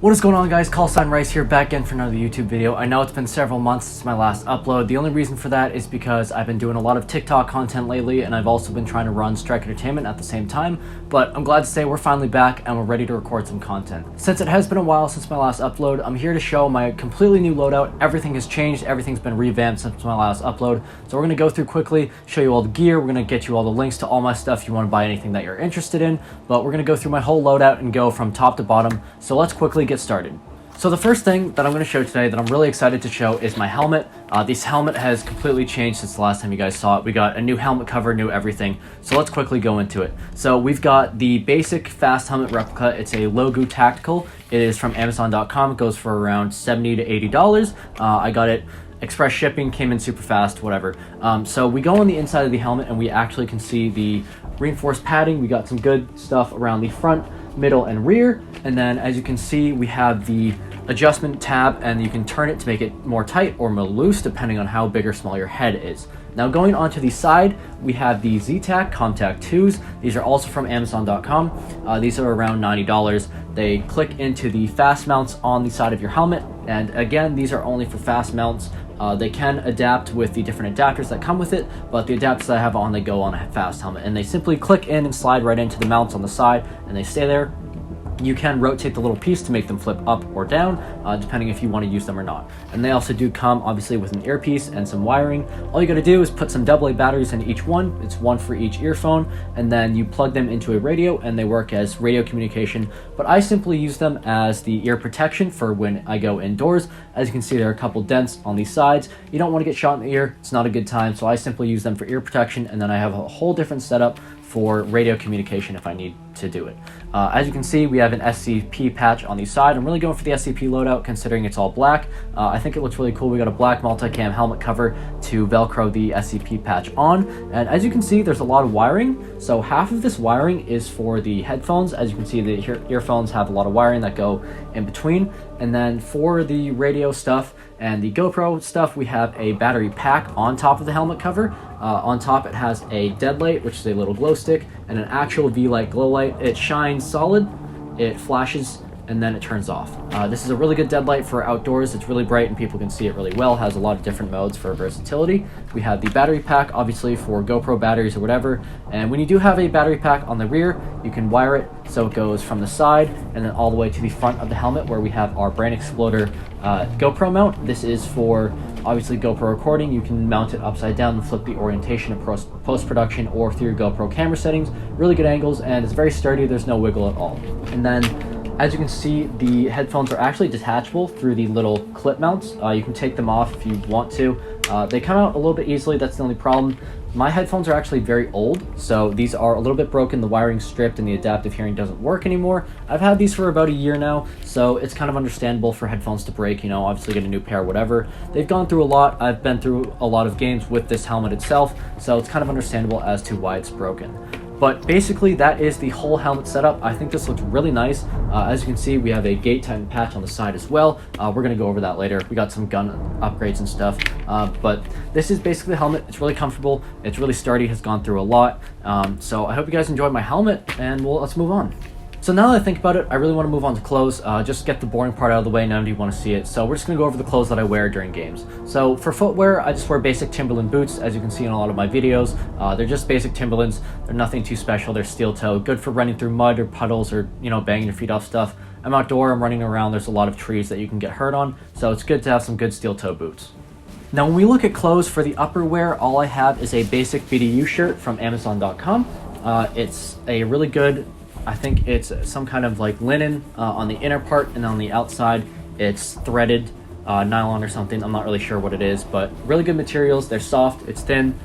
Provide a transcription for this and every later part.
What is going on, guys? Callsign Rice here, back again for another YouTube video. I know it's been several months since my last upload. The only reason for that is because I've been doing a lot of TikTok content lately, and I've also been trying to run Strike Entertainment at the same time. But I'm glad to say we're finally back and we're ready to record some content. Since it has been a while since my last upload, I'm here to show my completely new loadout. Everything has changed, everything's been revamped since my last upload. So we're gonna go through quickly, show you all the gear, we're gonna get you all the links to all my stuff if you wanna buy anything that you're interested in. But we're gonna go through my whole loadout and go from top to bottom. So let's quickly get started. So the first thing that I'm going to show today that I'm really excited to show is my helmet. This helmet has completely changed since the last time you guys saw it. We got a new helmet cover, new everything. So let's quickly go into it. So we've got the basic fast helmet replica. It's a Loadout tactical. It is from Amazon.com. It goes for around $70 to $80. I got it express shipping, came in super fast, whatever. So we go on the inside of the helmet and we actually can see the reinforced padding. We got some good stuff around the front, middle, and rear. And then as you can see, we have the adjustment tab, and you can turn it to make it more tight or more loose depending on how big or small your head is. Now going onto the side, we have the Z-Tac Contact 2s. These are also from Amazon.com. These are around $90. They click into the fast mounts on the side of your helmet, and again, these are only for fast mounts. They can adapt with the different adapters that come with it, but the adapters that I have on, they go on a fast helmet, and they simply click in and slide right into the mounts on the side, and they stay there. You can rotate the little piece to make them flip up or down, depending if you want to use them or not. And they also do come, obviously, with an earpiece and some wiring. All you got to do is put some AA batteries in each one. It's one for each earphone, and then you plug them into a radio, and they work as radio communication. But I simply use them as the ear protection for when I go indoors. As you can see, there are a couple dents on these sides. You don't want to get shot in the ear. It's not a good time, so I simply use them for ear protection, and then I have a whole different setup for radio communication if I need to do it. As you can see, we have an SCP patch on the side. I'm really going for the SCP loadout considering it's all black. I think it looks really cool. We got a black multicam helmet cover to Velcro the SCP patch on. And as you can see, there's a lot of wiring. So half of this wiring is for the headphones. As you can see, the earphones have a lot of wiring that go in between. And then for the radio stuff and the GoPro stuff, we have a battery pack on top of the helmet cover. On top it has a dead light, which is a little glow stick, and an actual V-light glow light. It shines solid, it flashes, and then it turns off. This is a really good dead light for outdoors. It's really bright and people can see it really well. It has a lot of different modes for versatility. We have the battery pack, obviously for GoPro batteries or whatever. And when you do have a battery pack on the rear, you can wire it so it goes from the side and then all the way to the front of the helmet where we have our Brain Exploder GoPro mount. This is for obviously GoPro recording. You can mount it upside down and flip the orientation in post-production or through your GoPro camera settings. Really good angles, and it's very sturdy. There's no wiggle at all. And then as you can see, the headphones are actually detachable through the little clip mounts. You can take them off if you want to. They come out a little bit easily. That's the only problem. My headphones are actually very old, so these are a little bit broken. The wiring's stripped and the adaptive hearing doesn't work anymore. I've had these for about a year now, so it's kind of understandable for headphones to break, you know, obviously get a new pair, whatever. They've gone through a lot. I've been through a lot of games with this helmet itself, so it's kind of understandable as to why it's broken. But basically, that is the whole helmet setup. I think this looks really nice. As you can see, we have a Gate Titan patch on the side as well. We're going to go over that later. We got some gun upgrades and stuff. But this is basically the helmet. It's really comfortable. It's really sturdy. Has gone through a lot. So I hope you guys enjoyed my helmet, and let's move on. So now that I think about it, I really want to move on to clothes, just get the boring part out of the way. None of you want to see it. So we're just going to go over the clothes that I wear during games. So for footwear, I just wear basic Timberland boots, as you can see in a lot of my videos. They're just basic Timberlands. They're nothing too special. They're steel toe, good for running through mud or puddles or, you know, banging your feet off stuff. I'm outdoor, I'm running around, there's a lot of trees that you can get hurt on, so it's good to have some good steel toe boots. Now when we look at clothes for the upper wear, all I have is a basic BDU shirt from Amazon.com. It's a really good, I think it's some kind of like linen on the inner part, and on the outside it's threaded nylon or something. I'm not really sure what it is, but really good materials. They're soft, it's thin.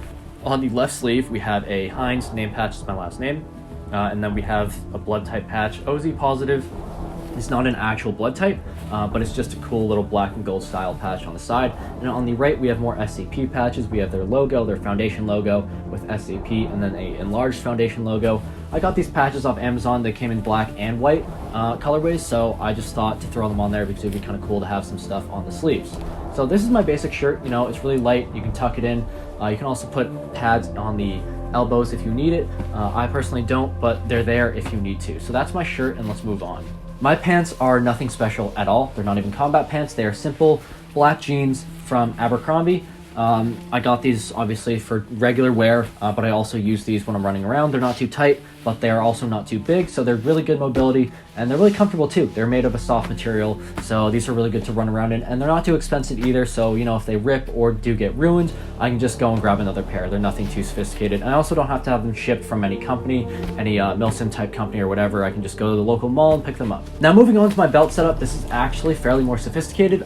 On the left sleeve we have a Heinz name patch, is my last name, and then we have a blood type patch, OZ positive. It's not an actual blood type, but it's just a cool little black and gold style patch on the side. And on the right, we have more SCP patches. We have their logo, their foundation logo with SCP, and then a enlarged foundation logo. I got these patches off Amazon. They came in black and white colorways, so I just thought to throw them on there because it'd be kind of cool to have some stuff on the sleeves. So this is my basic shirt. You know, it's really light. You can tuck it in. You can also put pads on the elbows if you need it. I personally don't, but they're there if you need to. So that's my shirt, and let's move on. My pants are nothing special at all. They're not even combat pants. They are simple black jeans from Abercrombie. I got these obviously for regular wear, but I also use these when I'm running around. They're not too tight, but they are also not too big, so they're really good mobility, and they're really comfortable too. They're made of a soft material, so these are really good to run around in, and they're not too expensive either, so you know, if they rip or do get ruined, I can just go and grab another pair. They're nothing too sophisticated, and I also don't have to have them shipped from any company, any Milsim type company or whatever. I can just go to the local mall and pick them up. Now moving on to my belt setup, this is actually fairly more sophisticated.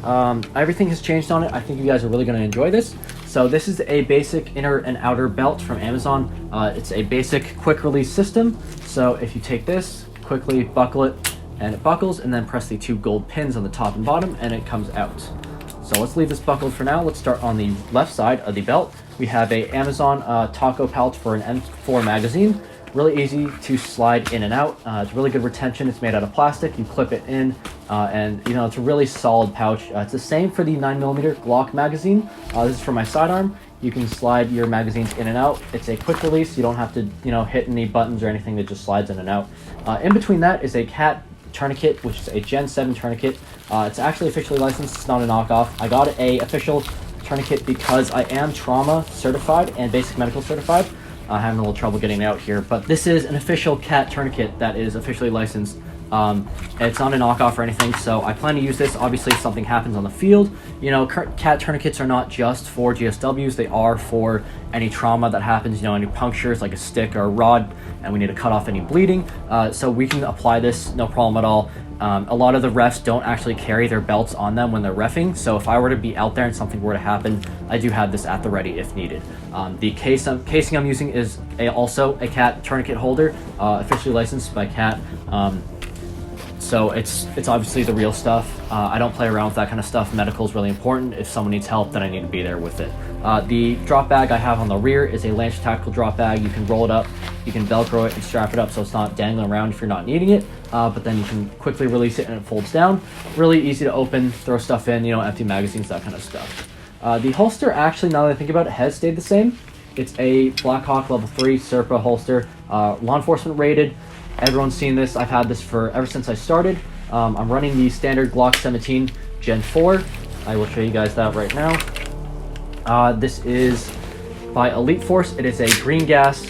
Everything has changed on it. I think you guys are really going to enjoy this. So this is a basic inner and outer belt from Amazon. It's a basic quick release system. So if you take this, quickly buckle it, and it buckles, and then press the 2 gold pins on the top and bottom, and it comes out. So let's leave this buckled for now. Let's start on the left side of the belt. We have a Amazon taco pouch for an M4 magazine. Really easy to slide in and out. It's really good retention. It's made out of plastic. You clip it in, and you know, it's a really solid pouch. It's the same for the 9mm Glock magazine. This is for my sidearm. You can slide your magazines in and out. It's a quick release. You don't have to, you know, hit any buttons or anything. That just slides in and out. In between that is a cat tourniquet, which is a Gen 7 tourniquet. It's actually officially licensed. It's not a knockoff. I got a official tourniquet because I am trauma certified and basic medical certified. I'm having a little trouble getting it out here, but this is an official cat tourniquet that is officially licensed. It's not a knockoff or anything, so I plan to use this obviously if something happens on the field. You know, cat tourniquets are not just for GSWs, they are for any trauma that happens, you know, any punctures like a stick or a rod, and we need to cut off any bleeding. So we can apply this, no problem at all. A lot of the refs don't actually carry their belts on them when they're reffing, so if I were to be out there and something were to happen, I do have this at the ready if needed. The casing I'm using is also a cat tourniquet holder, officially licensed by Cat. So it's obviously the real stuff. I don't play around with that kind of stuff. Medical is really important. If someone needs help, then I need to be there with it. The drop bag I have on the rear is a Lance Tactical drop bag. You can roll it up, you can Velcro it and strap it up so it's not dangling around if you're not needing it, but then you can quickly release it and it folds down. Really easy to open, throw stuff in, you know, empty magazines, that kind of stuff. The holster, actually, now that I think about it, has stayed the same. It's a Blackhawk Level 3 Serpa holster, law enforcement rated. Everyone's seen this. I've had this for ever since I started. I'm running the standard Glock 17 Gen 4. I will show you guys that right now. This is by Elite Force. It is a green gas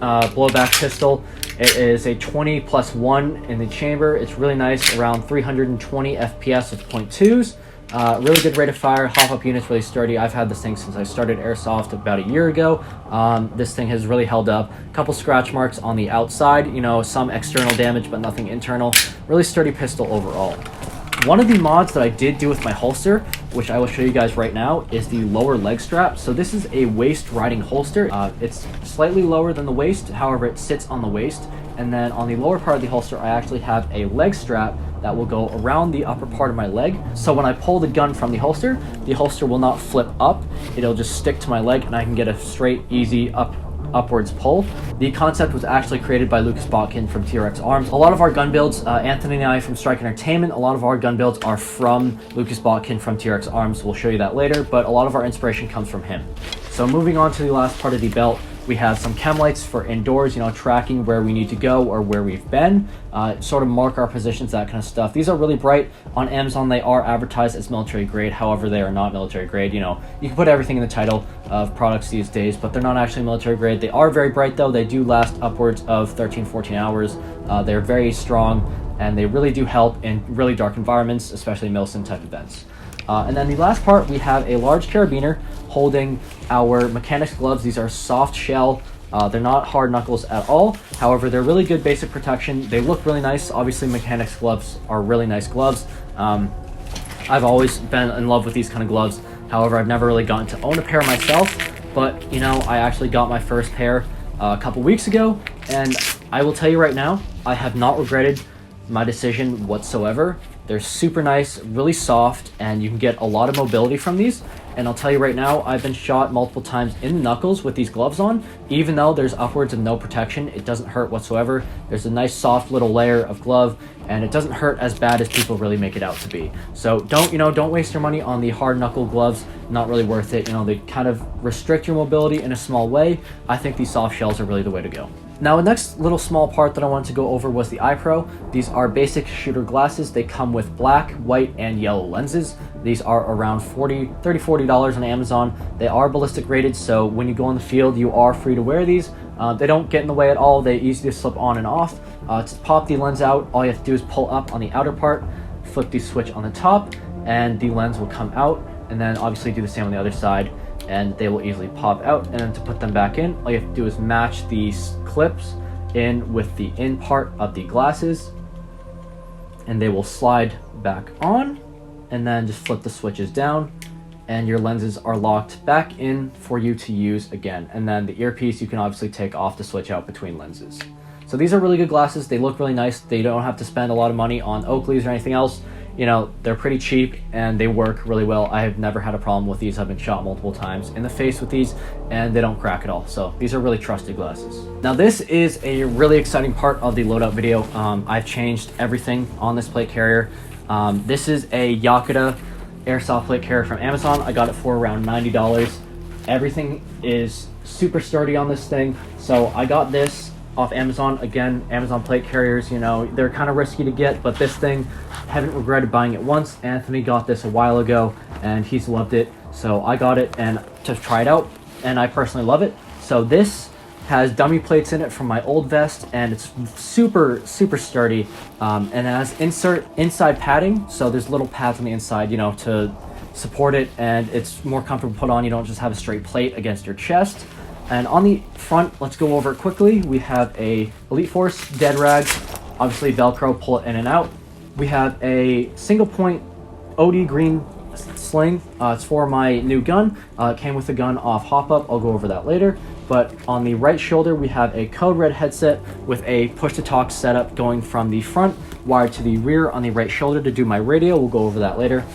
blowback pistol. It is a 20+1 in the chamber. It's really nice, around 320 FPS with .2s. Really good rate of fire, hop-up unit's really sturdy. I've had this thing since I started Airsoft about a year ago. This thing has really held up. A couple scratch marks on the outside, you know, some external damage, but nothing internal. Really sturdy pistol overall. One of the mods that I did do with my holster, which I will show you guys right now, is the lower leg strap. So this is a waist riding holster. It's slightly lower than the waist, however it sits on the waist. And then on the lower part of the holster, I actually have a leg strap that will go around the upper part of my leg. So when I pull the gun from the holster will not flip up. It'll just stick to my leg and I can get a straight, easy upwards pull. The concept was actually created by Lucas Botkin from TRX Arms. A lot of our gun builds, Anthony and I from Strike Entertainment, a lot of our gun builds are from Lucas Botkin from TRX Arms. We'll show you that later, but a lot of our inspiration comes from him. So moving on to the last part of the belt, we have some chem lights for indoors, you know, tracking where we need to go or where we've been, sort of mark our positions, that kind of stuff. These are really bright. On Amazon, they are advertised as military grade. However, they are not military grade. You know, you can put everything in the title of products these days, but they're not actually military grade. They are very bright though. They do last upwards of 13, 14 hours. They're very strong and they really do help in really dark environments, especially Milsim type events. And then the last part, we have a large carabiner holding our mechanics gloves. These are soft shell. They're not hard knuckles at all. However, they're really good basic protection. They look really nice. Obviously, mechanics gloves are really nice gloves. I've always been in love with these kind of gloves. However, I've never really gotten to own a pair myself. But, you know, I actually got my first pair a couple weeks ago. And I will tell you right now, I have not regretted my decision whatsoever. They're super nice, really soft, and you can get a lot of mobility from these. And I'll tell you right now, I've been shot multiple times in the knuckles with these gloves on. Even though there's upwards of no protection, it doesn't hurt whatsoever. There's a nice soft little layer of glove, and it doesn't hurt as bad as people really make it out to be. So don't waste your money on the hard knuckle gloves. Not really worth it. You know, they kind of restrict your mobility in a small way. I think these soft shells are really the way to go. Now, the next little small part that I wanted to go over was the eye pro. These are basic shooter glasses. They come with black, white, and yellow lenses. These are around $40 on Amazon. They are ballistic rated, so when you go on the field, you are free to wear these. They don't get in the way at all. They easily slip on and off. To pop the lens out, all you have to do is pull up on the outer part, flip the switch on the top, and the lens will come out, and then obviously do the same on the other side, and they will easily pop out. And then to put them back in, all you have to do is match these clips in with the in part of the glasses, and they will slide back on, and then just flip the switches down, and your lenses are locked back in for you to use again. And then the earpiece you can obviously take off to switch out between lenses. So these are really good glasses. They look really nice. They don't have to spend a lot of money on Oakleys or anything else. You know, they're pretty cheap and they work really well. I have never had a problem with these. I've been shot multiple times in the face with these and they don't crack at all. So these are really trusted glasses. Now this is a really exciting part of the loadout video. I've changed everything on this plate carrier. This is a Yakuta Airsoft plate carrier from Amazon. I got it for around $90. Everything is super sturdy on this thing. So I got this off Amazon. Again, Amazon plate carriers, you know, they're kind of risky to get, but this thing, haven't regretted buying it once. Anthony got this a while ago and he's loved it, so I got it and to try it out, and I personally love it. So this has dummy plates in it from my old vest, and it's super sturdy, and it has inside padding, so there's little pads on the inside, you know, to support it, and it's more comfortable to put on. You don't just have a straight plate against your chest. And on the front, let's go over it quickly. We have a Elite Force dead rag, obviously Velcro, pull it in and out. We have a single point OD green sling. It's for my new gun. It came with the gun off Hop Up. I'll go over that later. But on the right shoulder, we have a Code Red headset with a push-to-talk setup going from the front wired to the rear on the right shoulder to do my radio. We'll go over that later.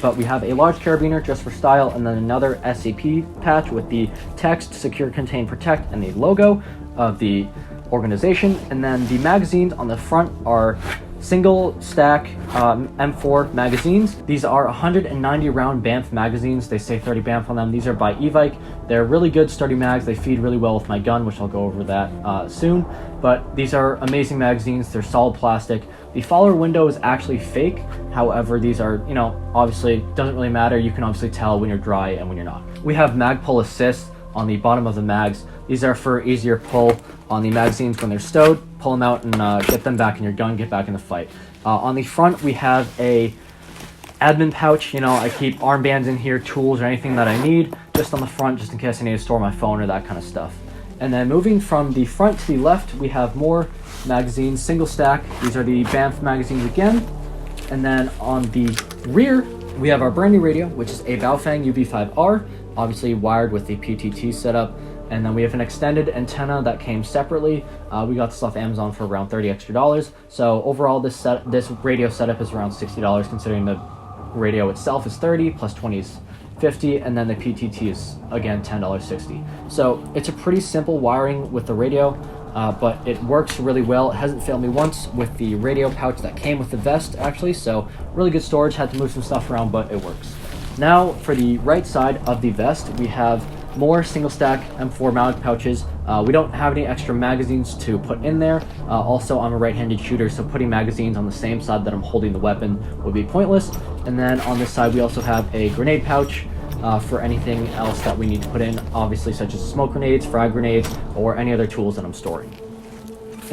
But we have a large carabiner just for style, and then another SCP patch with the text, Secure, Contain, Protect, and the logo of the organization. And then the magazines on the front are single stack M4 magazines. These are 190 round Banff magazines. They say 30 Banff on them. These are by Evike. They're really good, sturdy mags. They feed really well with my gun, which I'll go over that soon. But these are amazing magazines. They're solid plastic. The follower window is actually fake. However, these are, you know, obviously doesn't really matter. You can obviously tell when you're dry and when you're not. We have mag pull assist on the bottom of the mags. These are for easier pull on the magazines when they're stowed. Pull them out and get them back in your gun, get back in the fight. On the front, we have a admin pouch. You know, I keep armbands in here, tools or anything that I need, just on the front, just in case I need to store my phone or that kind of stuff. And then moving from the front to the left, we have more magazines, single stack. These are the Banff magazines again. And then on the rear, we have our brand new radio, which is a Baofeng UV5R, obviously wired with the PTT setup. And then we have an extended antenna that came separately. We got this off Amazon for around $30 extra. So overall, this radio setup is around $60, considering the radio itself is $30 plus 20 is $50, and then the PTT is again $10.60. So it's a pretty simple wiring with the radio, but it works really well. It hasn't failed me once with the radio pouch that came with the vest, actually. So really good storage. Had to move some stuff around, but it works. Now for the right side of the vest, we have more single stack M4 mag pouches. We don't have any extra magazines to put in there. Also, I'm a right-handed shooter, so putting magazines on the same side that I'm holding the weapon would be pointless. And then on this side, we also have a grenade pouch for anything else that we need to put in, obviously, such as smoke grenades, frag grenades, or any other tools that I'm storing.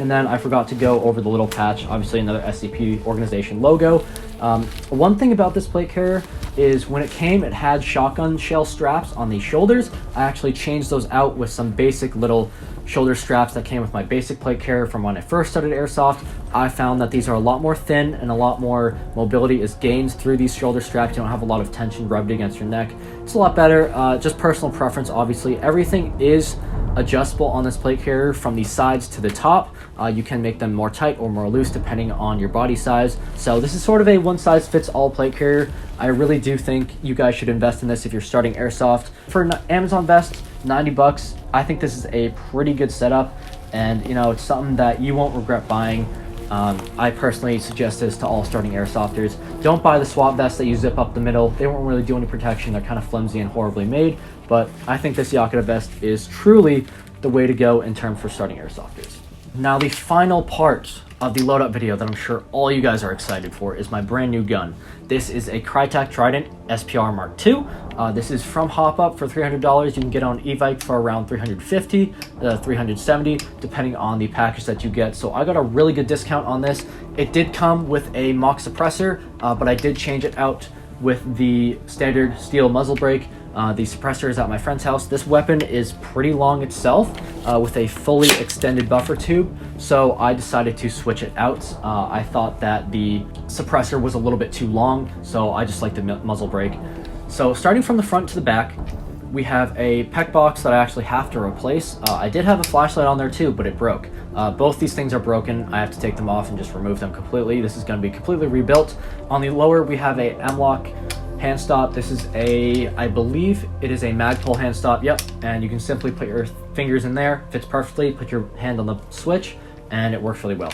And then I forgot to go over the little patch, obviously another SCP organization logo. One thing about this plate carrier is when it came, it had shotgun shell straps on the shoulders. I actually changed those out with some basic little shoulder straps that came with my basic plate carrier from when I first started Airsoft. I found that these are a lot more thin and a lot more mobility is gained through these shoulder straps. You don't have a lot of tension rubbed against your neck. It's a lot better, just personal preference, obviously. Everything is adjustable on this plate carrier from the sides to the top. You can make them more tight or more loose depending on your body size. So this is sort of a one-size-fits-all plate carrier. I really do think you guys should invest in this if you're starting Airsoft. For an Amazon vest, $90. I think this is a pretty good setup, and you know, it's something that you won't regret buying. I personally suggest this to all starting Airsofters. Don't buy the SWAT vests that you zip up the middle. They won't really do any protection. They're kind of flimsy and horribly made, but I think this Yakuta vest is truly the way to go in terms for starting airsofters. Now, the final part of the loadout video that I'm sure all you guys are excited for is my brand new gun. This is a Crytek Trident SPR Mark II. This is from Hop Up for $300. You can get on Evike for around $350, $370, depending on the package that you get. So I got a really good discount on this. It did come with a mock suppressor, but I did change it out with the standard steel muzzle brake. The suppressor is at my friend's house. This weapon is pretty long itself, with a fully extended buffer tube, so I decided to switch it out. I thought that the suppressor was a little bit too long, so I just like the muzzle brake. So starting from the front to the back, we have a PEC box that I actually have to replace. I did have a flashlight on there too, but it broke. Both these things are broken. I have to take them off and just remove them completely. This is going to be completely rebuilt. On the lower, we have a M-LOK hand stop. This is I believe it is a Magpul hand stop. Yep, and you can simply put your fingers in there, fits perfectly, put your hand on the switch, and it works really well.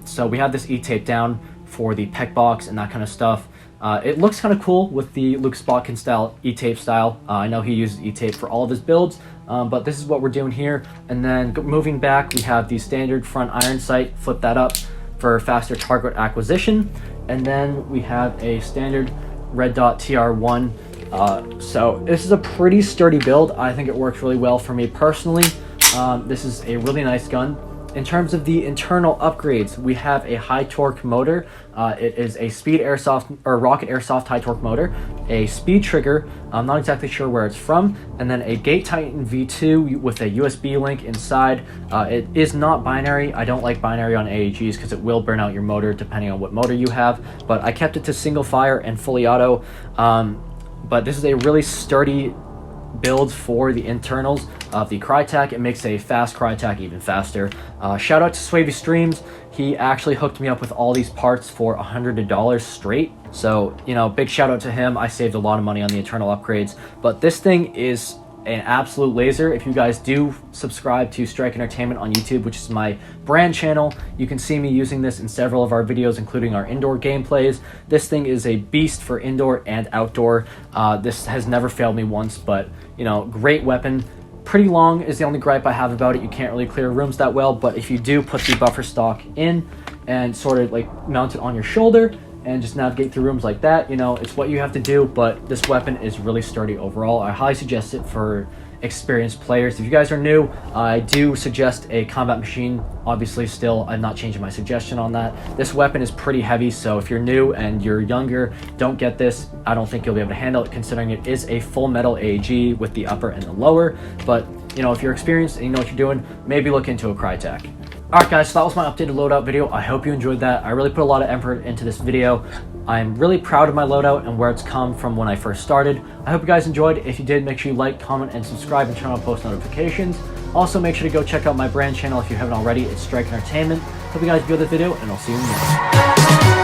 So we have this E-tape down for the PEC box and that kind of stuff. It looks kind of cool with the Luke Spotkin style E-tape style. I know he uses E-tape for all of his builds, but this is what we're doing here. And then moving back, we have the standard front iron sight. Flip that up for faster target acquisition. And then we have a standard Red Dot TR1. So this is a pretty sturdy build. I think it works really well for me personally. This is a really nice gun. In terms of the internal upgrades, we have a high torque motor. It is a speed airsoft or rocket airsoft high torque motor, a speed trigger. I'm not exactly sure where it's from, and then a Gate Titan V2 with a USB link inside. It is not binary. I don't like binary on AAGs because it will burn out your motor depending on what motor you have. But I kept it to single fire and fully auto. But this is a really sturdy build for the internals of the Crytek. It makes a fast Crytek even faster. Shout out to Swavy Streams. He actually hooked me up with all these parts for $100 straight. So, you know, big shout out to him. I saved a lot of money on the internal upgrades. But this thing is an absolute laser. If you guys do subscribe to Strike Entertainment on YouTube, which is my brand channel, you can see me using this in several of our videos, including our indoor gameplays. This thing is a beast for indoor and outdoor. This has never failed me once, but, you know, great weapon. Pretty long is the only gripe I have about it. You can't really clear rooms that well, but if you do put the buffer stock in and sort of like mount it on your shoulder and just navigate through rooms like that, you know, it's what you have to do. But this weapon is really sturdy overall. I highly suggest it for experienced players. If you guys are new, I do suggest a combat machine. Obviously, still, I'm not changing my suggestion on that. This weapon is pretty heavy, so if you're new and you're younger, don't get this. I don't think you'll be able to handle it, considering it is a full metal AEG with the upper and the lower. But, you know, if you're experienced and you know what you're doing, maybe look into a Crytek. Alright guys, so that was my updated loadout video. I hope you enjoyed that. I really put a lot of effort into this video. I'm really proud of my loadout and where it's come from when I first started. I hope you guys enjoyed. If you did, make sure you like, comment, and subscribe and turn on post notifications. Also, make sure to go check out my brand channel if you haven't already. It's Strike Entertainment. Hope you guys enjoyed the video, and I'll see you in the next one.